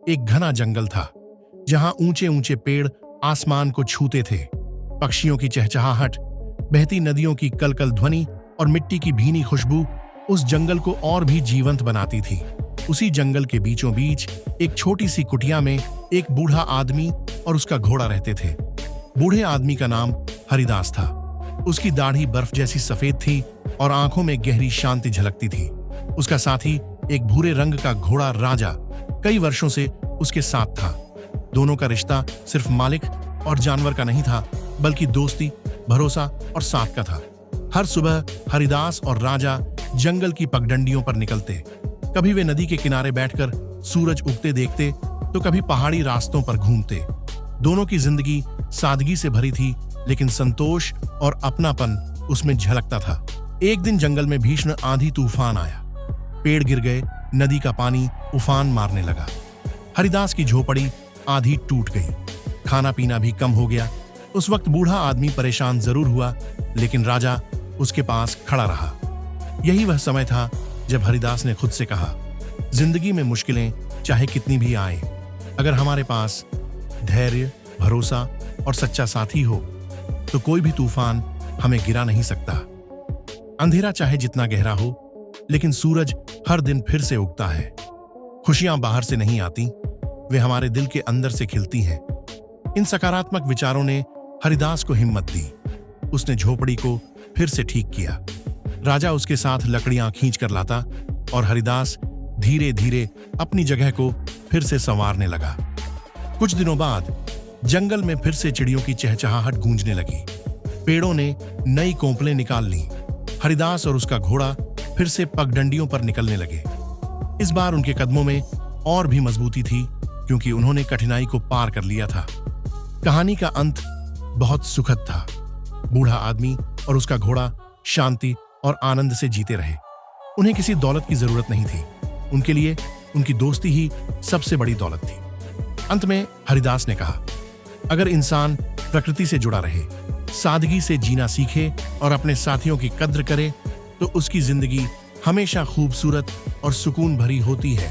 एक घना जंगल था जहां ऊंचे ऊंचे पेड़ आसमान को छूते थे। पक्षियों की चहचहाहट, बहती नदियों की कलकल ध्वनि और मिट्टी की भीनी खुशबू उस जंगल को और भी जीवंत बनाती थी। उसी जंगल के बीचों बीच एक छोटी सी कुटिया में एक बूढ़ा आदमी और उसका घोड़ा रहते थे। बूढ़े आदमी का नाम हरिदास था। उसकी दाढ़ी बर्फ जैसी सफेद थी और आंखों में गहरी शांति झलकती थी। उसका साथी एक भूरे रंग का घोड़ा राजा कई वर्षों से उसके साथ था। दोनों का रिश्ता सिर्फ मालिक और जानवर का नहीं था, बल्कि दोस्ती, भरोसा और साथ का था। हर सुबह हरिदास और राजा जंगल की पगडंडियों पर निकलते। कभी वे नदी के किनारे बैठकर सूरज उगते देखते, तो कभी पहाड़ी रास्तों पर घूमते। दोनों की जिंदगी सादगी से भरी थी, लेकिन संतोष और अपनापन उसमें झलकता था। एक दिन जंगल में भीषण आंधी तूफान आया। पेड़ गिर गए, नदी का पानी उफान मारने लगा। हरिदास की झोपड़ी आधी टूट गई, खाना पीना भी कम हो गया। उस वक्त बूढ़ा आदमी परेशान जरूर हुआ, लेकिन राजा उसके पास खड़ा रहा। यही वह समय था जब हरिदास ने खुद से कहा, जिंदगी में मुश्किलें चाहे कितनी भी आए, अगर हमारे पास धैर्य, भरोसा और सच्चा साथी हो तो कोई भी तूफान हमें गिरा नहीं सकता। अंधेरा चाहे जितना गहरा हो, लेकिन सूरज हर दिन फिर से उगता है। खुशियां बाहर से नहीं आती, वे हमारे दिल के अंदर से खिलती हैं। इन सकारात्मक विचारों ने हरिदास को हिम्मत दी। उसने झोपड़ी को फिर से ठीक किया। राजा उसके साथ लकड़ियां खींच कर लाता और हरिदास धीरे धीरे अपनी जगह को फिर से संवारने लगा। कुछ दिनों बाद जंगल में फिर से चिड़ियों की चहचहाहट गूंजने लगी। पेड़ों ने नई कोंपलें निकाल लीं। हरिदास और उसका घोड़ा फिर से पगडंडियों पर निकलने लगे। इस बार उनके कदमों में और भी मजबूती थी, क्योंकि उन्होंने कठिनाई को पार कर लिया था। कहानी का अंत बहुत सुखद था। बूढ़ा आदमी और उसका घोड़ा शांति और आनंद से जीते रहे। उन्हें किसी दौलत की जरूरत नहीं थी। उनके लिए उनकी दोस्ती ही सबसे बड़ी दौलत थी। अंत में हरिदास ने कहा, अगर इंसान प्रकृति से जुड़ा रहे, सादगी से जीना सीखे और अपने साथियों की कद्र करे, तो उसकी जिंदगी हमेशा खूबसूरत और सुकून भरी होती है।